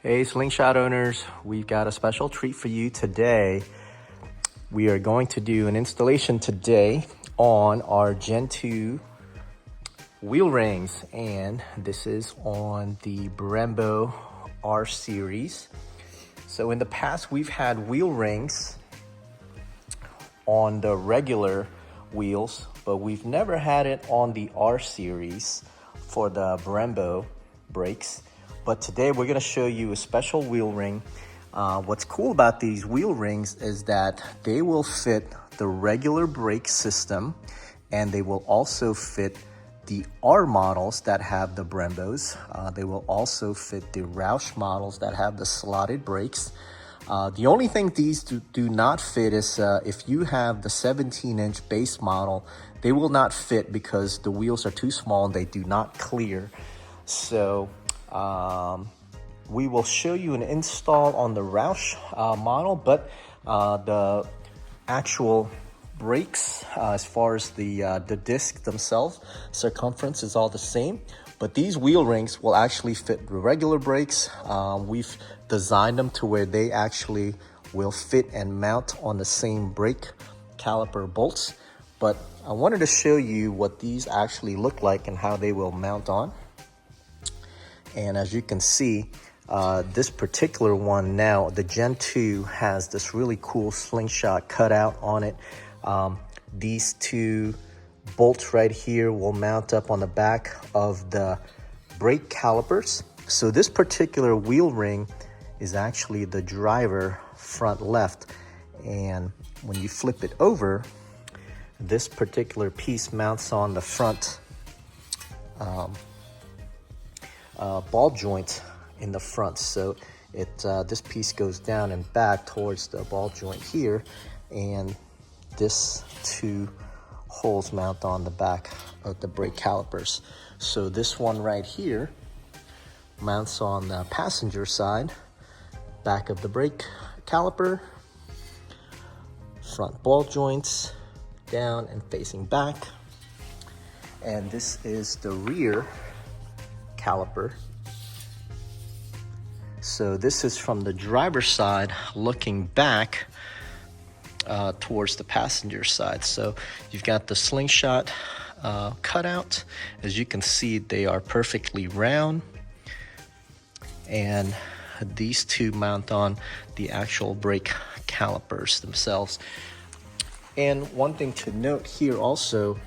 Hey Slingshot owners, we've got a special treat for you today. We are going to do an installation today on our Gen 2 wheel rings, and this is on the Brembo R series. So in the past we've had wheel rings on the regular wheels, but we've never had it on the R series for the Brembo brakes. But today we're gonna show you a special wheel ring. What's cool about these wheel rings is that they will fit the regular brake system, and they will also fit the R models that have the Brembos. They will also fit the Roush models that have the slotted brakes. The only thing these do not fit is if you have the 17-inch base model, they will not fit because the wheels are too small and they do not clear. So we will show you an install on the Roush model, but the actual brakes, as far as the disc themselves, circumference is all the same. But these wheel rings will actually fit the regular brakes. We've designed them to where they actually will fit and mount on the same brake caliper bolts. But I wanted to show you what these actually look like and how they will mount on. And as you can see, this particular one now, the Gen 2 has this really cool slingshot cutout on it. These two bolts right here will mount up on the back of the brake calipers. So this particular wheel ring is actually the driver front left. And when you flip it over, this particular piece mounts on the front ball joint in the front. So this piece goes down and back towards the ball joint here, and this two holes mount on the back of the brake calipers. So this one right here mounts on the passenger side, back of the brake caliper, front ball joints down and facing back. And this is the rear caliper. So this is from the driver's side looking back towards the passenger side. So you've got the slingshot cutout. As you can see, they are perfectly round, and these two mount on the actual brake calipers themselves. And one thing to note here also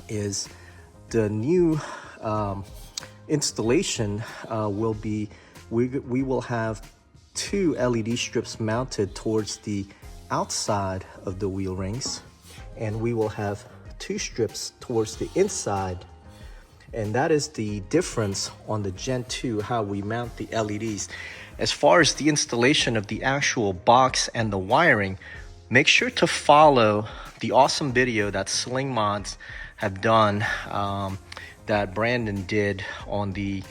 is the new installation will be, we will have two LED strips mounted towards the outside of the wheel rings, and we will have two strips towards the inside. And that is the difference on the Gen 2, how we mount the LEDs. As far as the installation of the actual box and the wiring, make sure to follow the awesome video that Sling Mods have done, that Brandon did on the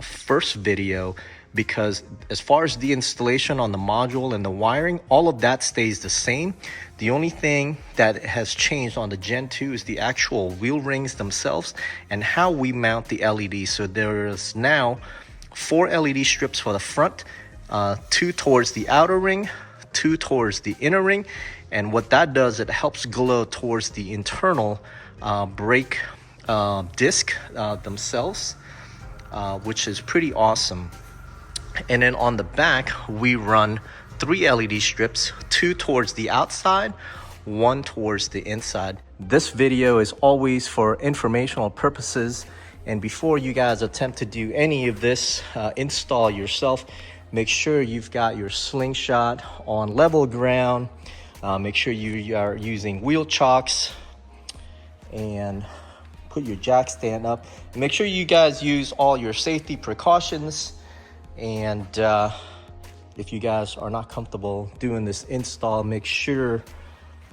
first video, because as far as the installation on the module and the wiring, all of that stays the same. The only thing that has changed on the Gen 2 is the actual wheel rings themselves and how we mount the LEDs. So there is now 4 LED strips for the front, 2 towards the outer ring, 2 towards the inner ring. And what that does, it helps glow towards the internal brake disc themselves, which is pretty awesome. And then on the back, we run 3 LED strips, 2 towards the outside, 1 towards the inside. This video is always for informational purposes, and before you guys attempt to do any of this install yourself, make sure you've got your slingshot on level ground. Make sure you are using wheel chocks, and put your jack stand up. And make sure you guys use all your safety precautions. And if you guys are not comfortable doing this install, make sure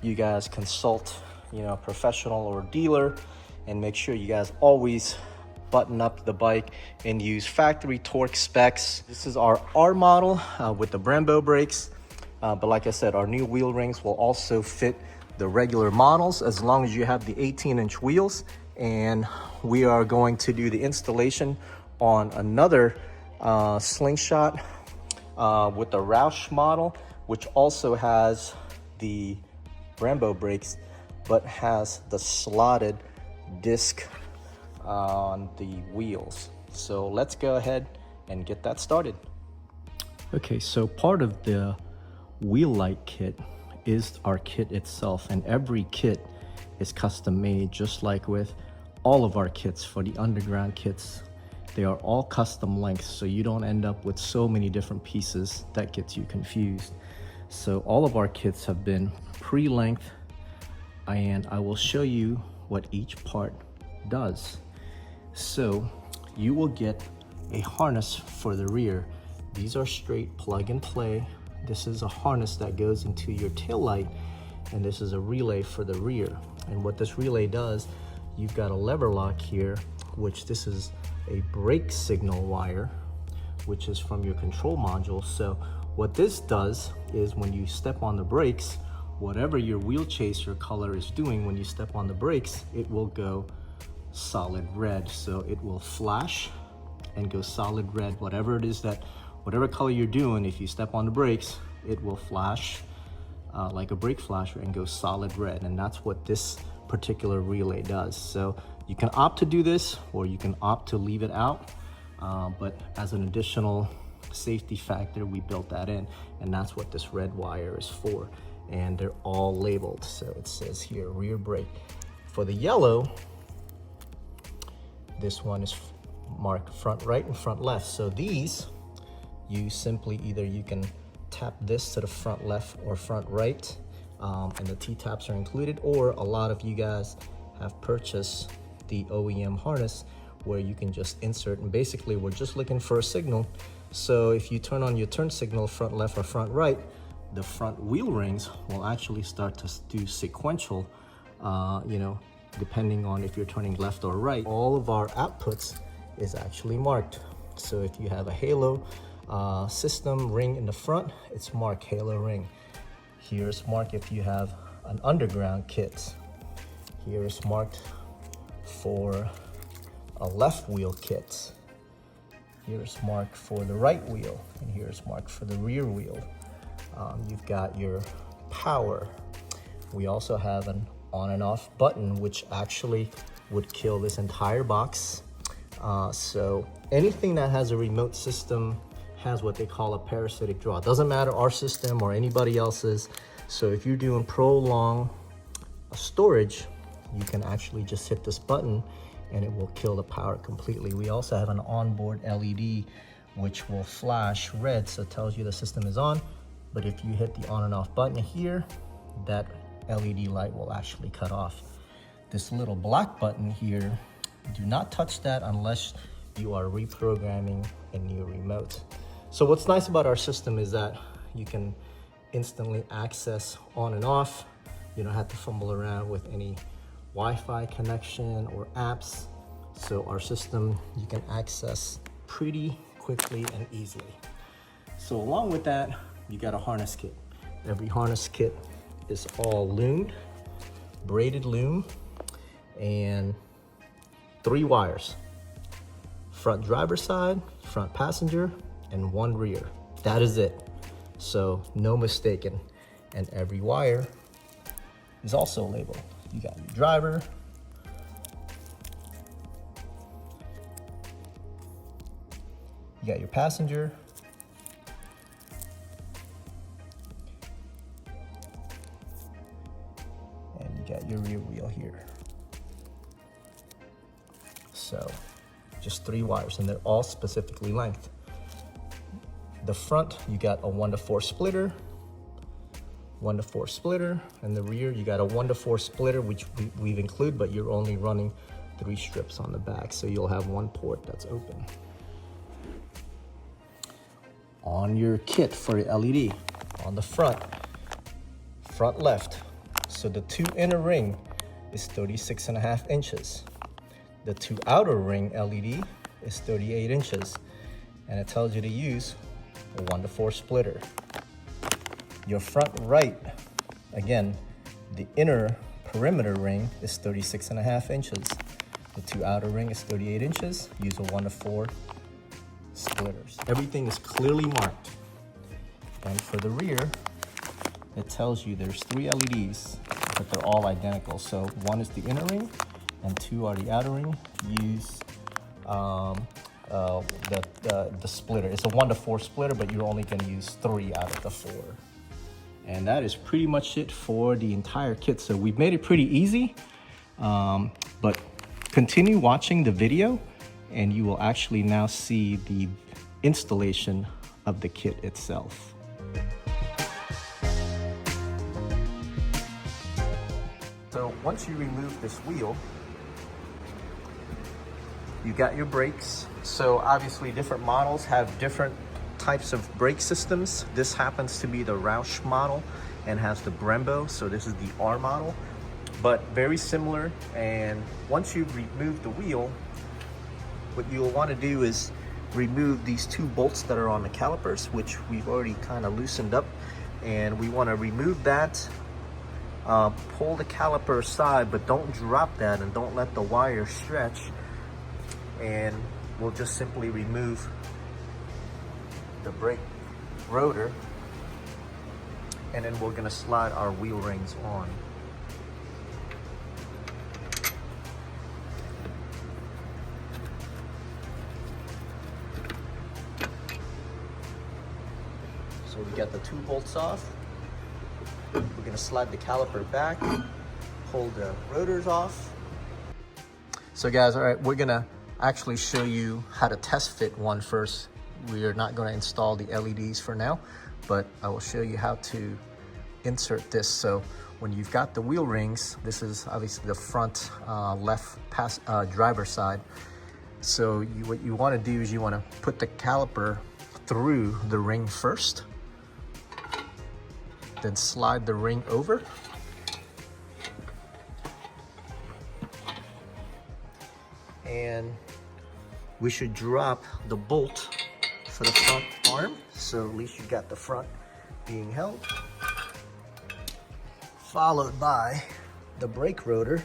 you guys consult, a professional or dealer, and make sure you guys always button up the bike and use factory torque specs. This is our R model with the Brembo brakes, but like I said, our new wheel rings will also fit the regular models as long as you have the 18-inch wheels. And we are going to do the installation on another Slingshot with the Roush model, which also has the Brembo brakes, but has the slotted disc on the wheels. So let's go ahead and get that started. Okay, so part of the wheel light kit is our kit itself, and every kit is custom made, just like with all of our kits. For the underground kits, they are all custom lengths, so you don't end up with so many different pieces that gets you confused. So all of our kits have been pre-length, and I will show you what each part does. So you will get a harness for the rear. These are straight plug and play. This is a harness that goes into your tail light, and this is a relay for the rear. And what this relay does, you've got a lever lock here, which this is a brake signal wire, which is from your control module. So what this does is when you step on the brakes, whatever your wheel chaser color is doing, when you step on the brakes, it will go solid red. So it will flash and go solid red. Whatever it is that, whatever color you're doing, if you step on the brakes, it will flash like a brake flasher and go solid red. And that's what this particular relay does. So you can opt to do this, or you can opt to leave it out. But as an additional safety factor, we built that in, and that's what this red wire is for. And they're all labeled. So it says here, rear brake. For the yellow, this one is marked front right and front left. So these, you simply either you can tap this to the front left or front right, and the T-taps are included, or a lot of you guys have purchased the OEM harness where you can just insert, and basically we're just looking for a signal. So if you turn on your turn signal, front left or front right, the front wheel rings will actually start to do sequential, you know, depending on if you're turning left or right. All of our outputs is actually marked. So if you have a halo system ring in the front, it's marked halo ring. Here's marked if you have an underground kit. Here is marked for a left wheel kit. Here's marked for the right wheel, and here's marked for the rear wheel. You've got your power. We also have an on and off button, which actually would kill this entire box. So anything that has a remote system has what they call a parasitic draw. It doesn't matter our system or anybody else's. So if you're doing prolonged storage, you can actually just hit this button and it will kill the power completely. We also have an onboard LED which will flash red, so it tells you the system is on. But if you hit the on and off button here, that LED light will actually cut off. This little black button here, do not touch that unless you are reprogramming a new remote. So what's nice about our system is that you can instantly access on and off. You don't have to fumble around with any Wi-Fi connection or apps. So our system you can access pretty quickly and easily. So along with that, you got a harness kit. Every harness kit is all loomed, braided loom, and 3 wires. Front driver's side, front passenger, and 1 rear. That is it. So no mistaken. And every wire is also labeled. You got your driver, you got your passenger, and you got your rear wheel here. So just 3 wires, and they're all specifically length. The front, you got a 1-to-4 splitter, 1-to-4 splitter, and the rear, you got a 1-to-4 splitter, which we've included, but you're only running 3 strips on the back, so you'll have 1 port that's open. On your kit for your LED, on the front left, so the 2 inner ring is 36.5 inches. The 2 outer ring LED is 38 inches, and it tells you to use a 1-to-4 splitter. Your front right, again, the inner perimeter ring is 36.5 inches. The 2 outer ring is 38 inches. Use a 1-to-4 splitters. Everything is clearly marked. And for the rear, it tells you there's 3 LEDs, but they're all identical. So 1 is the inner ring and 2 are the outer ring. Use the splitter. It's a 1-to-4 splitter, but you're only gonna use 3 out of the 4. And that is pretty much it for the entire kit. So we've made it pretty easy, but continue watching the video and you will actually now see the installation of the kit itself. So once you remove this wheel, you got your brakes. So obviously different models have different types of brake systems. This happens to be the Roush model and has the Brembo, so this is the R model, but very similar. And once you've removed the wheel, what you'll want to do is remove these 2 bolts that are on the calipers, which we've already kind of loosened up, and we want to remove that. Pull the caliper aside, but don't drop that and don't let the wire stretch, and we'll just simply remove the brake rotor, and then we're going to slide our wheel rings on. So we got the 2 bolts off. We're going to slide the caliper back, pull the rotors off. So guys, all right, we're going to actually show you how to test fit one first. We are not going to install the LEDs for now, but I will show you how to insert this. So when you've got the wheel rings, this is obviously the front left driver side. So what you want to do is you want to put the caliper through the ring first, then slide the ring over. And we should drop the bolt for the front arm, so at least you got the front being held, followed by the brake rotor.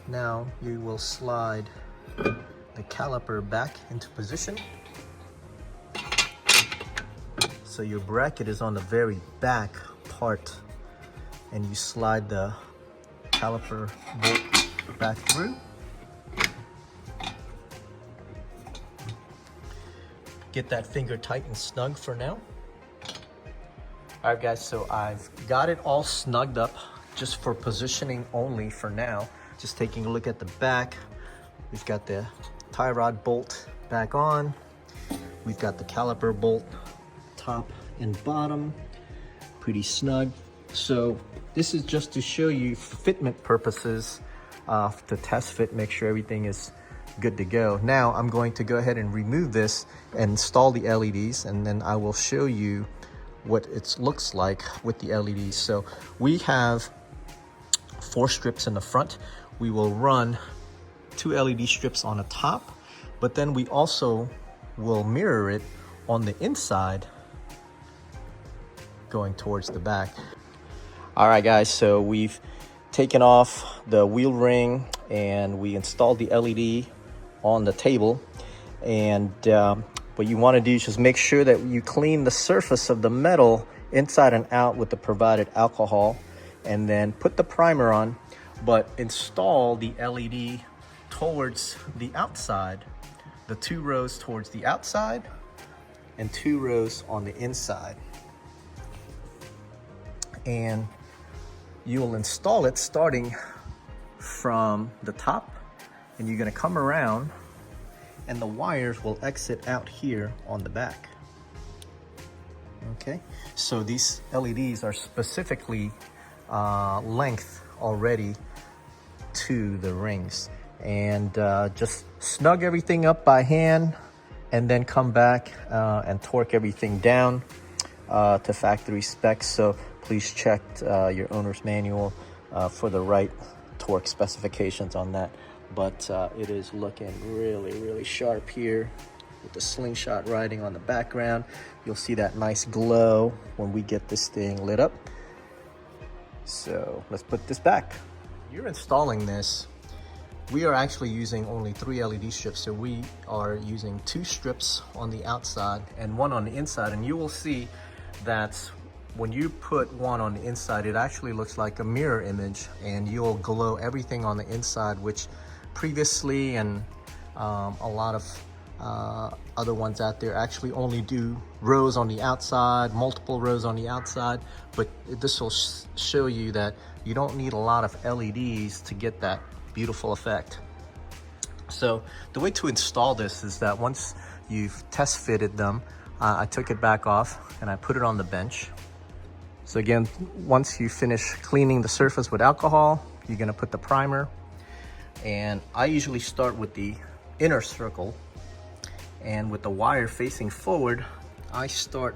Now you will slide the caliper back into position. So your bracket is on the very back part, and you slide the caliper bolt back through. Get that finger tight and snug for now. All right guys, so I've got it all snugged up just for positioning only for now. Just taking a look at the back, we've got the tie rod bolt back on. We've got the caliper bolt top and bottom, pretty snug. So this is just to show you for fitment purposes, to test fit, make sure everything is good to go. Now I'm going to go ahead and remove this and install the LEDs, and then I will show you what it looks like with the LEDs. So we have 4 strips in the front. We will run 2 LED strips on the top, but then we also will mirror it on the inside going towards the back. All right guys, so we've taken off the wheel ring and we installed the LED on the table. And what you want to do is just make sure that you clean the surface of the metal inside and out with the provided alcohol, and then put the primer on, but install the LED towards the outside, the 2 rows towards the outside and 2 rows on the inside. And you will install it starting from the top, and you're going to come around and the wires will exit out here on the back. Okay, so these LEDs are specifically length already to the rings, and just snug everything up by hand and then come back and torque everything down to factory specs. So please check your owner's manual for the right torque specifications on that. But it is looking really sharp here with the Slingshot riding on the background. You'll see that nice glow when we get this thing lit up. So let's put this back. You're installing this. We are actually using only 3 LED strips. So we are using 2 strips on the outside and 1 on the inside. And you will see that when you put 1 on the inside, it actually looks like a mirror image, and you'll glow everything on the inside, which previously and a lot of other ones out there actually only do rows on the outside, multiple rows on the outside. But this will show you that you don't need a lot of LEDs to get that beautiful effect. So the way to install this is that once you've test fitted them, I took it back off and I put it on the bench. So again, once you finish cleaning the surface with alcohol, you're gonna put the primer. And I usually start with the inner circle, and with the wire facing forward, I start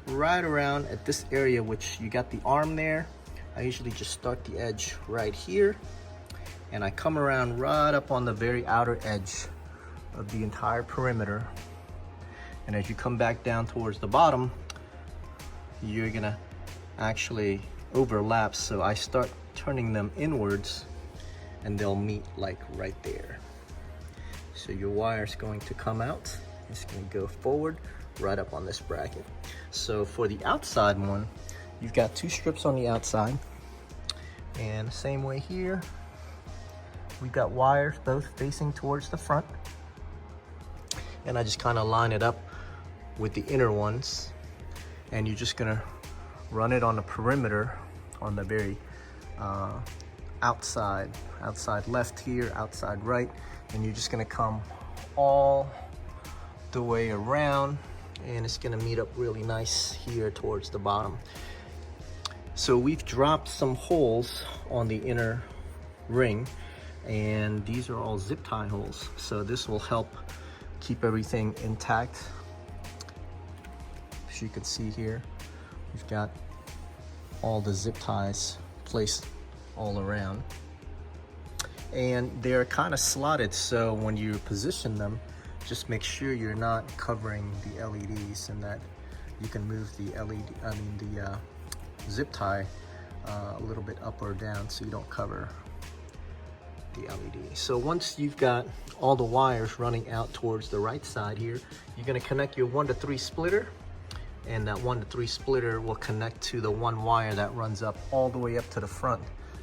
right around at this area, which you got the arm there. I usually just start the edge right here, and I come around right up on the very outer edge of the entire perimeter. And as you come back down towards the bottom, you're gonna actually overlap. So I start turning them inwards and they'll meet like right there. So your wire is going to come out, it's going to go forward right up on this bracket. So for the outside one, you've got 2 strips on the outside, and the same way here, we've got wires both facing towards the front, and I just kind of line it up with the inner ones, and you're just going to run it on the perimeter on the very outside left here, outside right, and you're just going to come all the way around, and it's going to meet up really nice here towards the bottom. So we've dropped some holes on the inner ring, and these are all zip tie holes, so this will help keep everything intact. As you can see here, we've got all the zip ties placed all around, and they're kind of slotted, so when you position them, just make sure you're not covering the LEDs, and that you can move the zip tie a little bit up or down so you don't cover the LED. So once you've got all the wires running out towards the right side here, you're going to connect your 1 to 3 splitter, and that 1 to 3 splitter will connect to the 1 wire that runs up all the way up to the front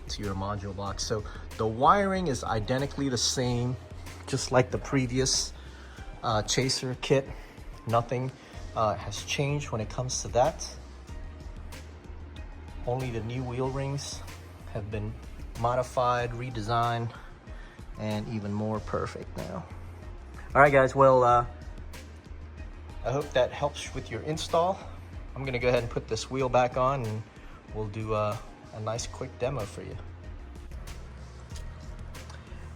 to your module box. So the wiring is identically the same, just like the previous chaser kit. Nothing has changed when it comes to that. Only the new wheel rings have been modified, redesigned, and even more perfect now. All right, guys, well, I hope that helps with your install. I'm gonna go ahead and put this wheel back on, and we'll do a nice quick demo for you.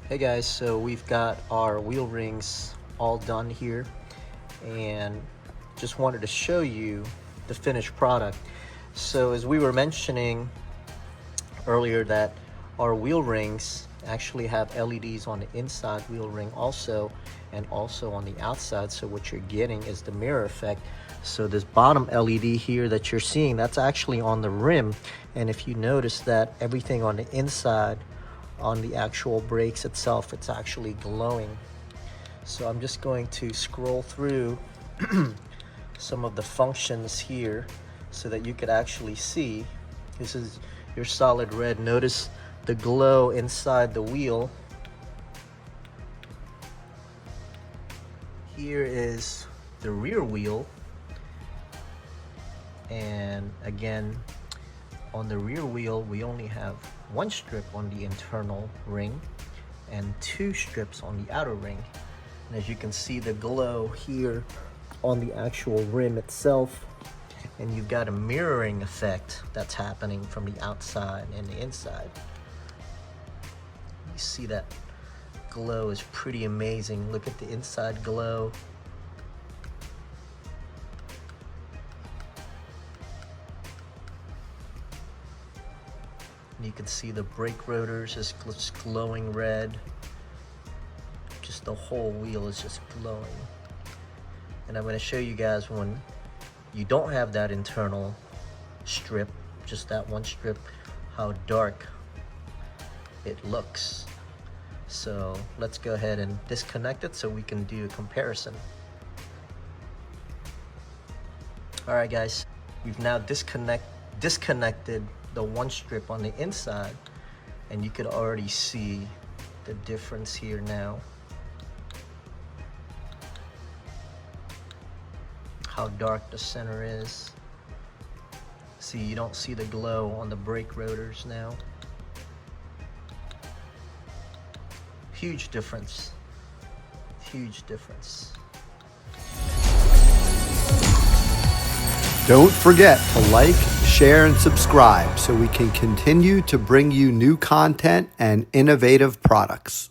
Hey guys, so we've got our wheel rings all done here, and just wanted to show you the finished product. So as we were mentioning earlier, that our wheel rings actually have LEDs on the inside wheel ring also, and also on the outside. So what you're getting is the mirror effect. So this bottom LED here that you're seeing, that's actually on the rim, and if you notice that everything on the inside on the actual brakes itself, it's actually glowing. So I'm just going to scroll through some of the functions here so that you could actually see. This is your solid red. Notice the glow inside the wheel. Here is the rear wheel, and again, on the rear wheel we only have 1 strip on the internal ring and 2 strips on the outer ring. And as you can see, the glow here on the actual rim itself, and you've got a mirroring effect that's happening from the outside and the inside. You see that glow is pretty amazing. Look at the inside glow. And you can see the brake rotors is just glowing red. Just the whole wheel is just glowing. And I'm going to show you guys when you don't have that internal strip, just that 1 strip. how dark it looks. So let's go ahead and disconnect it so we can do a comparison. All right guys, we've now disconnected the one strip on the inside, and you could already see the difference here now. How dark the center is. See, you don't see the glow on the brake rotors now. Huge difference. Huge difference. Don't forget to like, share, and subscribe so we can continue to bring you new content and innovative products.